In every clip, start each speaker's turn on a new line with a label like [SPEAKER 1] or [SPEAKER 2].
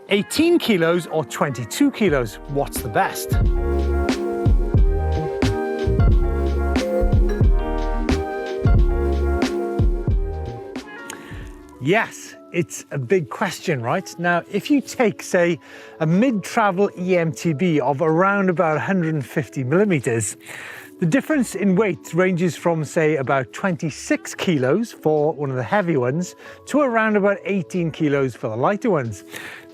[SPEAKER 1] 18 kilos or 22 kilos? What's the best? Yes, it's a big question, right? Now, if you take, say, a mid-travel EMTB of around about 150 millimeters, the difference in weight ranges from, say, about 26 kilos for one of the heavy ones to around about 18 kilos for the lighter ones.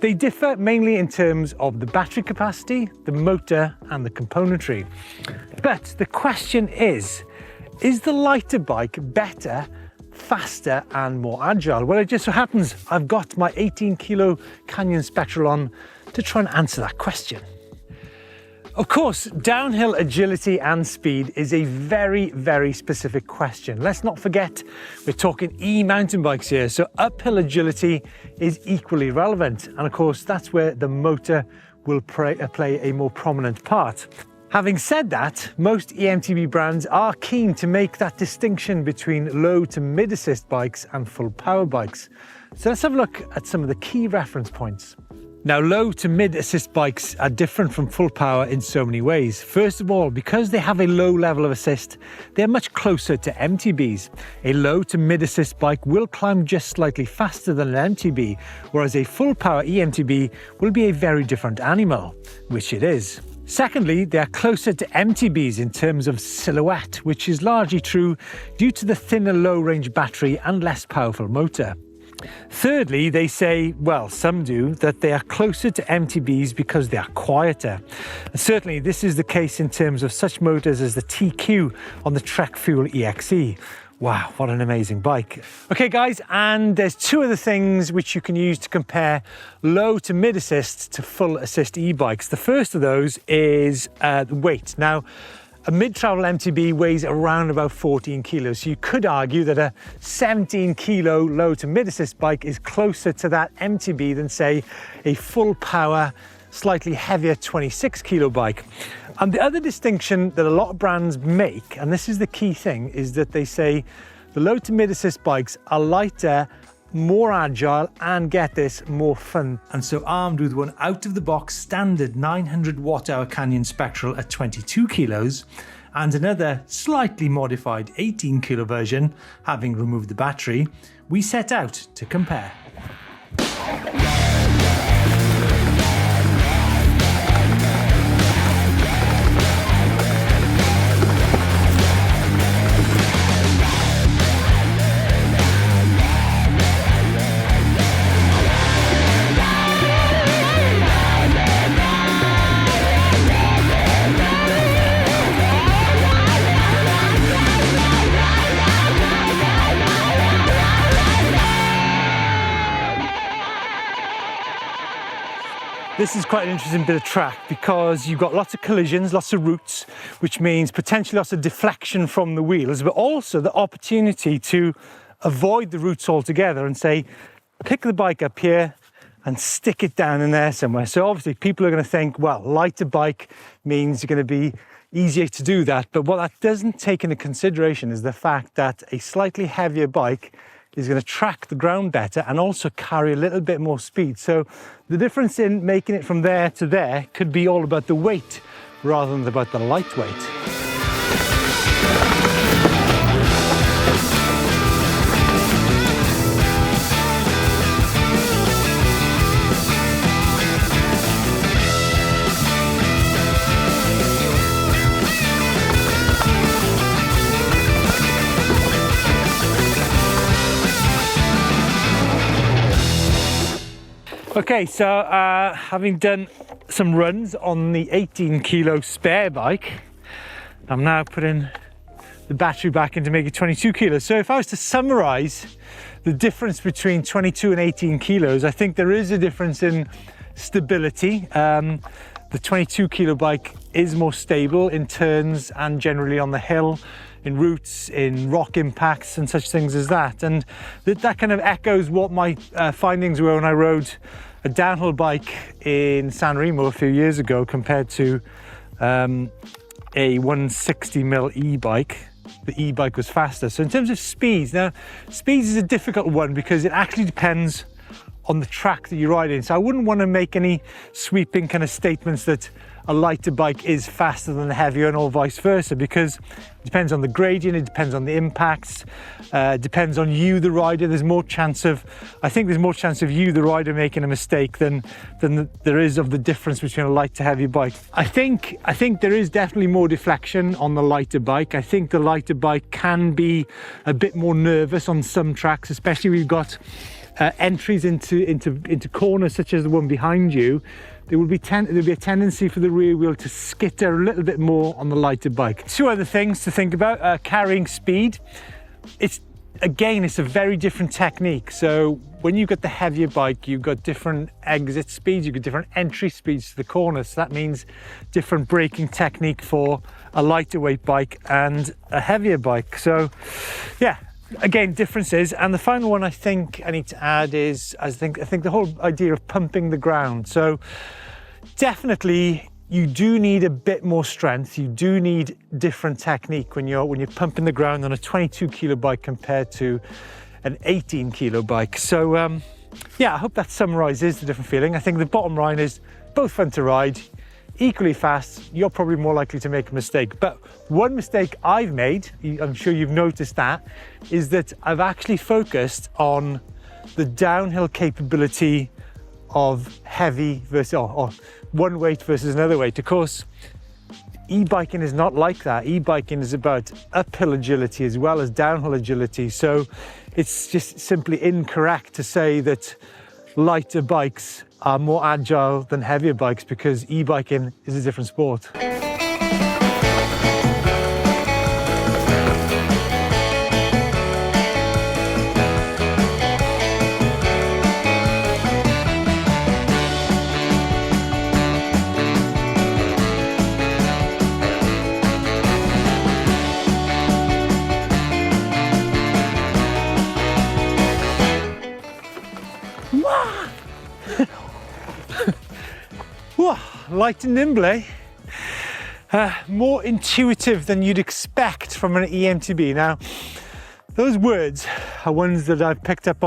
[SPEAKER 1] They differ mainly in terms of the battery capacity, the motor, and the componentry. But the question is the lighter bike better, faster and more agile? Well, it just so happens I've got my 18 kilo Canyon Spectral on to try and answer that question. Of course, downhill agility and speed is a very, very specific question. Let's not forget, we're talking e-mountain bikes here, so uphill agility is equally relevant. And of course, that's where the motor will play a more prominent part. Having said that, most eMTB brands are keen to make that distinction between low to mid assist bikes and full power bikes. So let's have a look at some of the key reference points. Now, low to mid assist bikes are different from full power in so many ways. First of all, because they have a low level of assist, they're much closer to MTBs. A low to mid assist bike will climb just slightly faster than an MTB, whereas a full power eMTB will be a very different animal, which it is. Secondly, they are closer to MTBs in terms of silhouette, which is largely true due to the thinner low-range battery and less powerful motor. Thirdly, they say, well, some do, that they are closer to MTBs because they are quieter. And certainly this is the case in terms of such motors as the TQ on the Trek Fuel EXE. Wow, what an amazing bike. Okay guys, and there's two other things which you can use to compare low to mid assist to full assist e-bikes. The first of those is the weight. Now, a mid-travel MTB weighs around about 14 kilos. So you could argue that a 17 kilo low to mid assist bike is closer to that MTB than, say, a full power, slightly heavier 26 kilo bike. And the other distinction that a lot of brands make, and this is the key thing, is that they say the low to mid assist bikes are lighter, more agile, and get this, more fun. And so armed with one out of the box standard 900 watt hour Canyon Spectral at 22 kilos and another slightly modified 18 kilo version, having removed the battery, we set out to compare. This is quite an interesting bit of track because you've got lots of collisions, lots of roots, which means potentially lots of deflection from the wheels, but also the opportunity to avoid the roots altogether and say, pick the bike up here and stick it down in there somewhere. So obviously people are going to think, well, lighter bike means you're going to be easier to do that. But what that doesn't take into consideration is the fact that a slightly heavier bike is going to track the ground better and also carry a little bit more speed. So the difference in making it from there to there could be all about the weight rather than about the lightweight. Okay, so having done some runs on the 18 kilo spare bike, I'm now putting the battery back in to make it 22 kilos. So if I was to summarize the difference between 22 and 18 kilos, I think there is a difference in stability. The 22 kilo bike is more stable in turns and generally on the hill, in roots, in rock impacts and such things as that. And that kind of echoes what my findings were when I rode a downhill bike in San Remo a few years ago compared to a 160mm e-bike. The e-bike was faster. So in terms of speeds, now speeds is a difficult one because it actually depends on the track that you're riding. So I wouldn't want to make any sweeping kind of statements that a lighter bike is faster than a heavier and or vice versa, because it depends on the gradient, it depends on the impacts, depends on you, the rider. There's more chance of, I think there's more chance of you, the rider, making a mistake than there is of the difference between a light to heavy bike. I think there is definitely more deflection on the lighter bike. I think the lighter bike can be a bit more nervous on some tracks, especially we've got entries into corners such as the one behind you. There'll be a tendency for the rear wheel to skitter a little bit more on the lighter bike. Two other things to think about: carrying speed. It's a very different technique. So when you've got the heavier bike, you've got different exit speeds, you've got different entry speeds to the corners. So that means different braking technique for a lighter weight bike and a heavier bike. So yeah, again, differences. And the final one I think I need to add is, I think the whole idea of pumping the ground. So definitely you do need a bit more strength. You do need different technique when you're pumping the ground on a 22 kilo bike compared to an 18 kilo bike. So yeah, I hope that summarizes the different feeling. I think the bottom line is both fun to ride, equally fast. You're probably more likely to make a mistake. But one mistake I've made, I'm sure you've noticed that, is that I've actually focused on the downhill capability of heavy versus or one weight versus another weight. Of course, e-biking is not like that. E-biking is about uphill agility as well as downhill agility. So it's just simply incorrect to say that lighter bikes are more agile than heavier bikes, because e-biking is a different sport. Light and nimble, eh? More intuitive than you'd expect from an EMTB. Now, those words are ones that I've picked up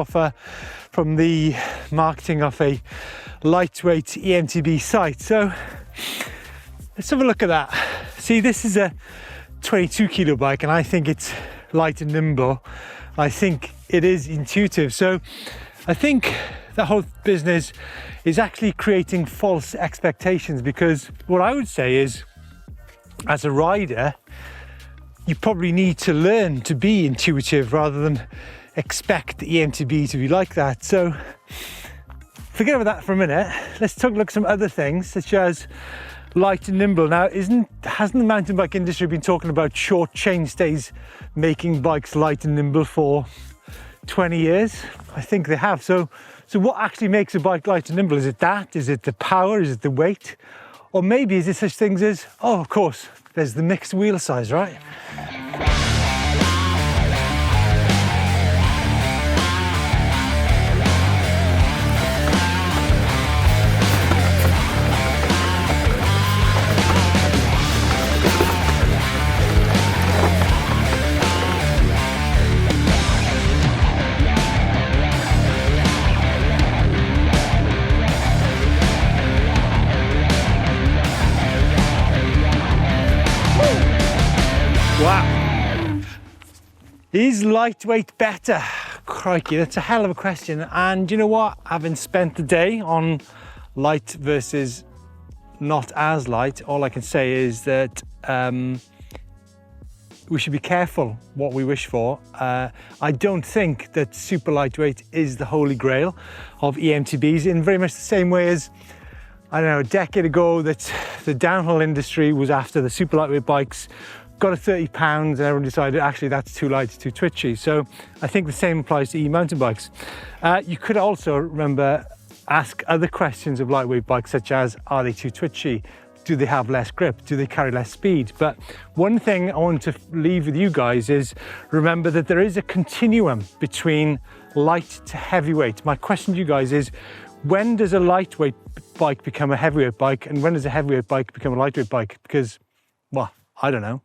[SPEAKER 1] from the marketing of a lightweight EMTB site. So let's have a look at that. See, this is a 22 kilo bike and I think it's light and nimble. I think it is intuitive. So I think the whole business is actually creating false expectations, because what I would say is, as a rider, you probably need to learn to be intuitive rather than expect the EMTB to be like that. So forget about that for a minute. Let's look at some other things, such as light and nimble. Now, hasn't the mountain bike industry been talking about short chainstays making bikes light and nimble for 20 years? I think they have. So what actually makes a bike light and nimble? Is it that? Is it the power? Is it the weight? Or maybe is it such things as, oh, of course, there's the mixed wheel size, right? Wow. Is lightweight better? Crikey, that's a hell of a question. And you know what? Having spent the day on light versus not as light, all I can say is that we should be careful what we wish for. I don't think that super lightweight is the holy grail of EMTBs, in very much the same way as, I don't know, a decade ago that the downhill industry was after the super lightweight bikes, got a 30 pounds and everyone decided actually that's too light, it's too twitchy. So I think the same applies to e-mountain bikes. You could also, remember, ask other questions of lightweight bikes, such as, are they too twitchy? Do they have less grip? Do they carry less speed? But one thing I want to leave with you guys is, remember that there is a continuum between light to heavyweight. My question to you guys is, when does a lightweight bike become a heavyweight bike? And when does a heavyweight bike become a lightweight bike? Because, well, I don't know.